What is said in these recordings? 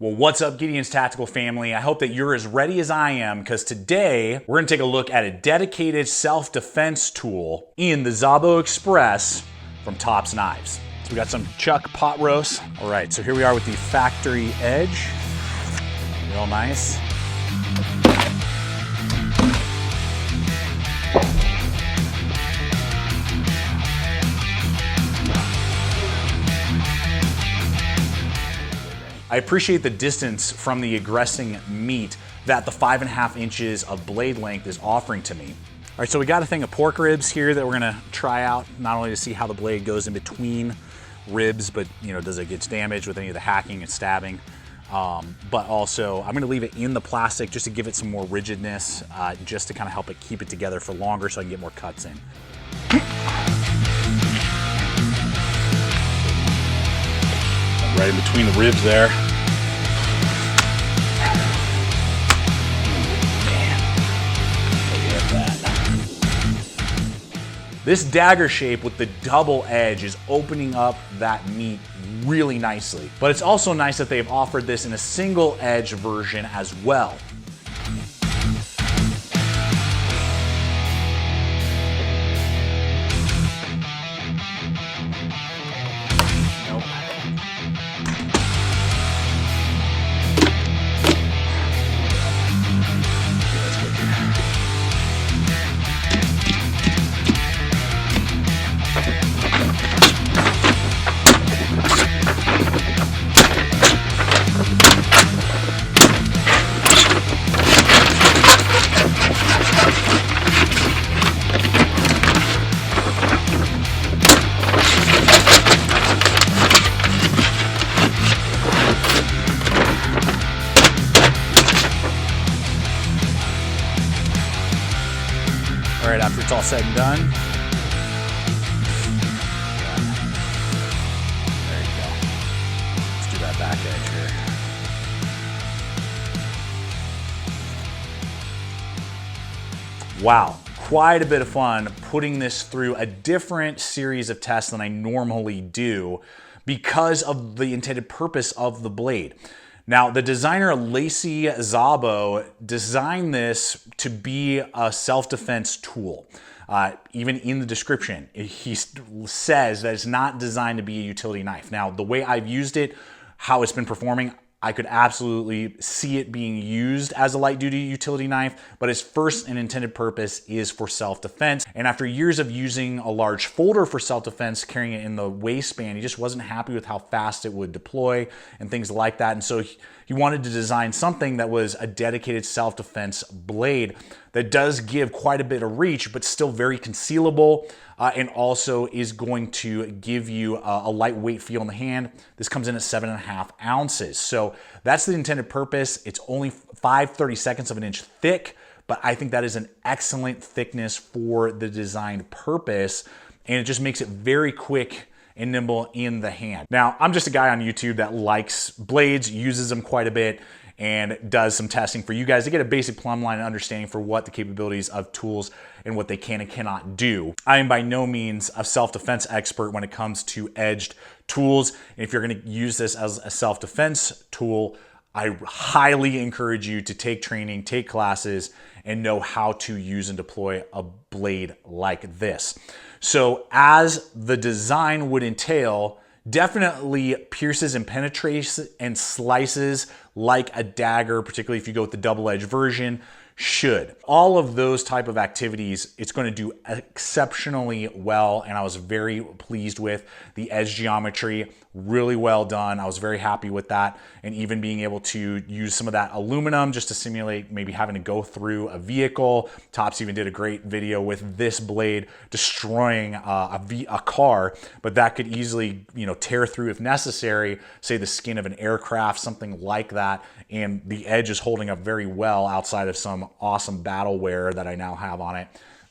Well, what's up, Gideon's Tactical family? I hope that you're as ready as I am, because today we're going to take a look at a dedicated self-defense tool in the Szabo Express from Tops Knives. So we got some chuck pot roast. All right, so here we are with the factory edge. Real nice. I appreciate the distance from the aggressing meat that the 5.5 inches of blade length is offering to me. All right, so we got a thing of pork ribs here that we're gonna try out, not only to see how the blade goes in between ribs, but does it get damaged with any of the hacking and stabbing? But also, I'm gonna leave it in the plastic just to give it some more rigidness, just to kind of help it keep it together for longer so I can get more cuts in. Right in between the ribs there. This dagger shape with the double edge is opening up that meat really nicely. But it's also nice that they've offered this in a single edge version as well. All right, after it's all said and done, there you go. Let's do that back edge here. Wow, quite a bit of fun putting this through a different series of tests than I normally do because of the intended purpose of the blade. Now, the designer Lacey Szabo designed this to be a self-defense tool. Even in the description, he says that it's not designed to be a utility knife. Now, the way I've used it, how it's been performing, I could absolutely see it being used as a light-duty utility knife, but its first and intended purpose is for self-defense. And after years of using a large folder for self-defense, carrying it in the waistband, he just wasn't happy with how fast it would deploy and things like that. And so he wanted to design something that was a dedicated self-defense blade that does give quite a bit of reach, but still very concealable, and also is going to give you a lightweight feel in the hand. This comes in at 7.5 ounces. So that's the intended purpose. It's only 5/32 of an inch thick, but I think that is an excellent thickness for the designed purpose, and it just makes it very quick and nimble in the hand. Now, I'm just a guy on YouTube that likes blades, uses them quite a bit, and does some testing for you guys to get a basic plumb line and understanding for what the capabilities of tools and what they can and cannot do. I am by no means a self-defense expert when it comes to edged tools. And if you're gonna use this as a self-defense tool, I highly encourage you to take training, take classes, and know how to use and deploy a blade like this. So as the design would entail, definitely pierces and penetrates and slices like a dagger, particularly if you go with the double-edged version, should. All of those type of activities, it's going to do exceptionally well, and I was very pleased with the edge geometry. Really well done. I was very happy with that, and even being able to use some of that aluminum just to simulate maybe having to go through a vehicle. Tops even did a great video with this blade destroying a car, but that could easily tear through if necessary, say the skin of an aircraft, something like that, and the edge is holding up very well outside of some awesome battle wear that I now have on it.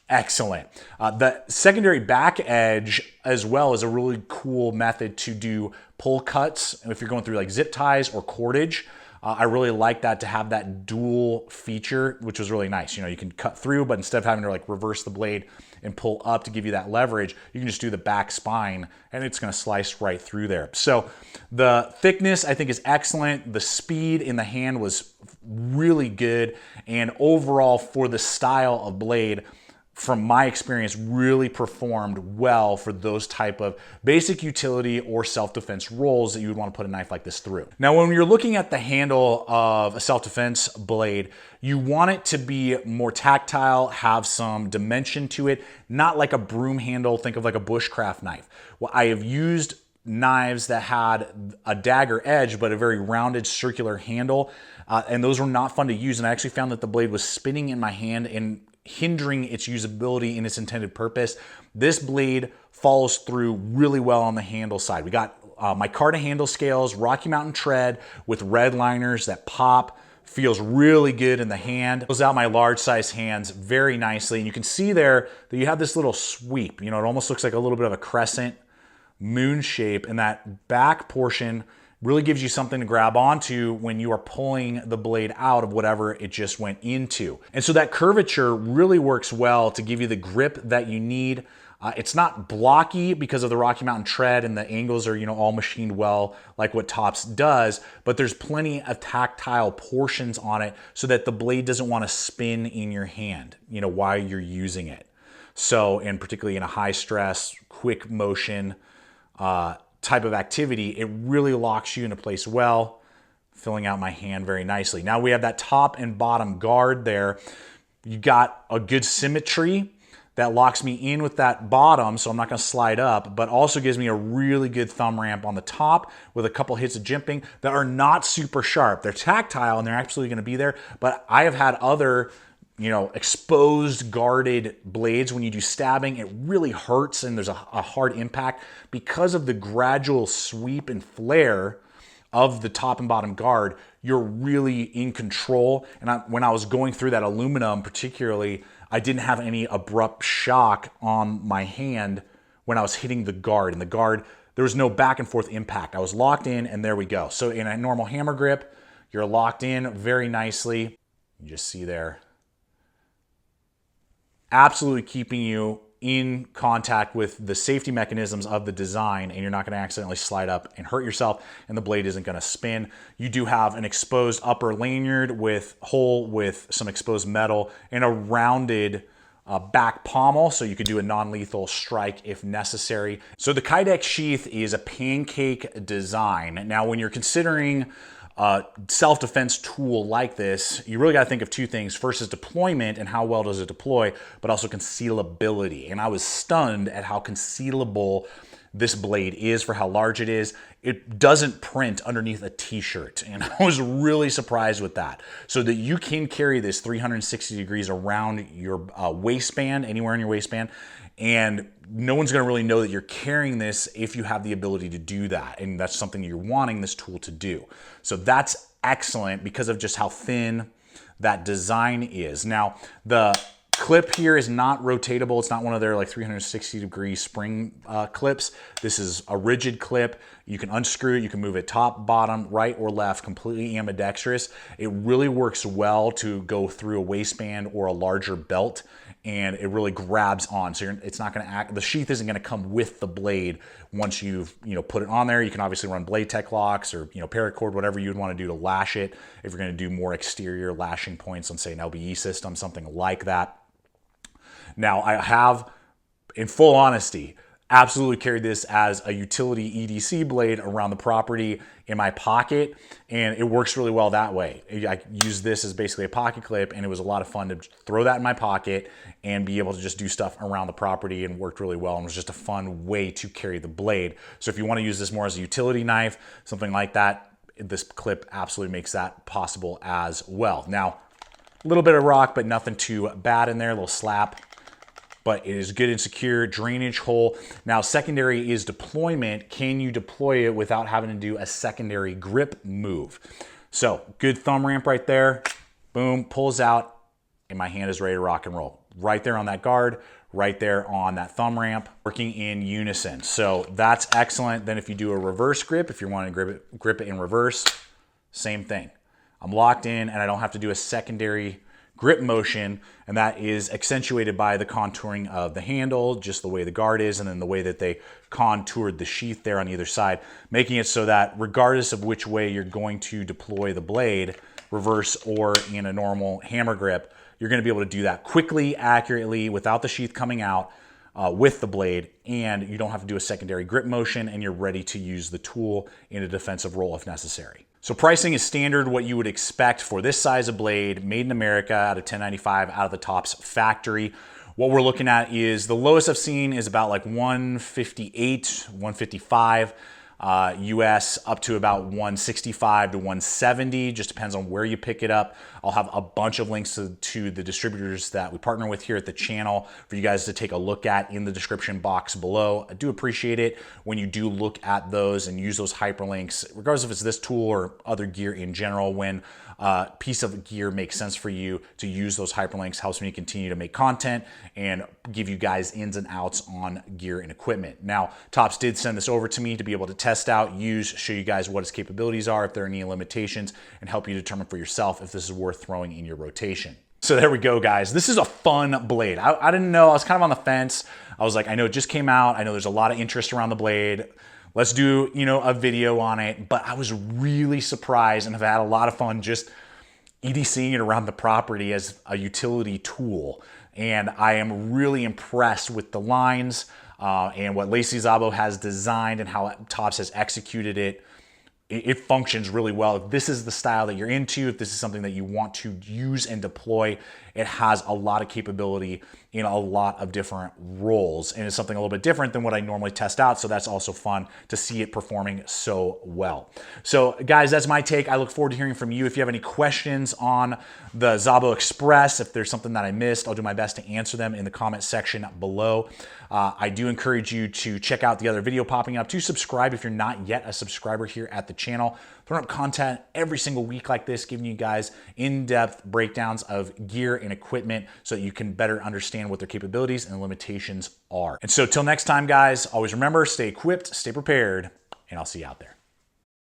Excellent. The secondary back edge as well is a really cool method to do pull cuts if you're going through like zip ties or cordage. I really like that, to have that dual feature, which was really nice. You know, you can cut through, but instead of having to like reverse the blade and pull up to give you that leverage, you can just do the back spine and it's gonna slice right through there. So the thickness I think is excellent. The speed in the hand was really good. And overall, for the style of blade, from my experience, really performed well for those type of basic utility or self-defense roles that you would want to put a knife like this through. Now, when you're looking at the handle of a self-defense blade, you want it to be more tactile, have some dimension to it, not like a broom handle. Think of like a bushcraft knife. Well, I have used knives that had a dagger edge, but a very rounded circular handle, and those were not fun to use. And I actually found that the blade was spinning in my hand and hindering its usability in its intended purpose. This blade follows through really well on the handle side. We got micarta handle scales, Rocky Mountain tread with red liners that pop. Feels really good in the hand. Pulls out my large size hands very nicely. And you can see there that you have this little sweep. You know, it almost looks like a little bit of a crescent moon shape, and that back portion really gives you something to grab onto when you are pulling the blade out of whatever it just went into. And so that curvature really works well to give you the grip that you need. It's not blocky because of the Rocky Mountain tread, and the angles are, you know, all machined well like what Topps does, but there's plenty of tactile portions on it so that the blade doesn't want to spin in your hand, you know, while you're using it. So, and particularly in a high stress, quick motion, type of activity, it really locks you into place well, filling out my hand very nicely. Now we have that top and bottom guard there. You got a good symmetry that locks me in with that bottom, so I'm not gonna slide up, but also gives me a really good thumb ramp on the top with a couple hits of jimping that are not super sharp. They're tactile and they're absolutely gonna be there, but I have had other, you know, exposed guarded blades. When you do stabbing, it really hurts and there's a hard impact because of the gradual sweep and flare of the top and bottom guard. You're really in control. And when I was going through that aluminum particularly, I didn't have any abrupt shock on my hand when I was hitting the guard. And the guard, there was no back and forth impact. I was locked in and there we go. So in a normal hammer grip, you're locked in very nicely. You just see there, absolutely keeping you in contact with the safety mechanisms of the design, and you're not going to accidentally slide up and hurt yourself, and the blade isn't going to spin. You do have an exposed upper lanyard with hole with some exposed metal and a rounded back pommel, so you could do a non-lethal strike if necessary. So the Kydex sheath is a pancake design. Now, when you're considering a self-defense tool like this, you really got to think of two things. First is deployment and how well does it deploy, but also concealability. And I was stunned at how concealable this blade is for how large it is. It doesn't print underneath a t-shirt, and I was really surprised with that. So that you can carry this 360 degrees around your waistband, anywhere in your waistband, and no one's gonna really know that you're carrying this if you have the ability to do that, and that's something you're wanting this tool to do. So that's excellent because of just how thin that design is. Now, the clip here is not rotatable. It's not one of their like 360 degree spring clips. This is a rigid clip. You can unscrew it. You can move it top, bottom, right, or left, completely ambidextrous. It really works well to go through a waistband or a larger belt, and it really grabs on. So it's not going to act, the sheath isn't going to come with the blade once you've, you know, put it on there. You can obviously run blade tech locks or, you know, paracord, whatever you would want to do to lash it. If you're going to do more exterior lashing points on, say, an LBE system, something like that. Now, I have, in full honesty, absolutely carried this as a utility EDC blade around the property in my pocket, and it works really well that way. I use this as basically a pocket clip, and it was a lot of fun to throw that in my pocket and be able to just do stuff around the property, and worked really well, and was just a fun way to carry the blade. So if you want to use this more as a utility knife, something like that, this clip absolutely makes that possible as well. Now, a little bit of rock, but nothing too bad in there, a little slap. But it is good and secure, drainage hole. Now, secondary is deployment. Can you deploy it without having to do a secondary grip move? So, good thumb ramp right there. Boom, pulls out, and my hand is ready to rock and roll. Right there on that guard, right there on that thumb ramp, working in unison. So that's excellent. Then if you do a reverse grip, if you're wanting to grip it in reverse, same thing. I'm locked in and I don't have to do a secondary grip motion, and that is accentuated by the contouring of the handle, just the way the guard is, and then the way that they contoured the sheath there on either side, making it so that regardless of which way you're going to deploy the blade, reverse or in a normal hammer grip, you're going to be able to do that quickly, accurately, without the sheath coming out with the blade, and you don't have to do a secondary grip motion, and you're ready to use the tool in a defensive role if necessary. So pricing is standard, what you would expect for this size of blade, made in America out of 1095 out of the Tops factory. What we're looking at is the lowest I've seen is about like 158, 155 US, up to about 165 to 170, just depends on where you pick it up. I'll have a bunch of links to the distributors that we partner with here at the channel for you guys to take a look at in the description box below. I do appreciate it when you do look at those and use those hyperlinks, regardless if it's this tool or other gear in general. When a piece of gear makes sense for you to use those hyperlinks, helps me continue to make content and give you guys ins and outs on gear and equipment. Now, Tops did send this over to me to be able to test out, use, show you guys what its capabilities are, if there are any limitations, and help you determine for yourself if this is worth throwing in your rotation. So there we go, guys. This is a fun blade. I didn't know, I was kind of on the fence. I was like, I know it just came out. I know there's a lot of interest around the blade. Let's do, a video on it. But I was really surprised and have had a lot of fun just EDCing it around the property as a utility tool. And I am really impressed with the lines and what Lacey Szabo has designed and how Tops has executed it. It functions really well. If this is the style that you're into, if this is something that you want to use and deploy, it has a lot of capability in a lot of different roles, and it's something a little bit different than what I normally test out, so that's also fun to see it performing so well. So guys, that's my take. I look forward to hearing from you. If you have any questions on the Szabo Express, if there's something that I missed, I'll do my best to answer them in the comment section below. I do encourage you to check out the other video popping up, to subscribe if you're not yet a subscriber here at the channel. Throwing up content every single week like this, giving you guys in-depth breakdowns of gear and equipment so that you can better understand what their capabilities and limitations are. And so till next time, guys, always remember, stay equipped, stay prepared, and I'll see you out there.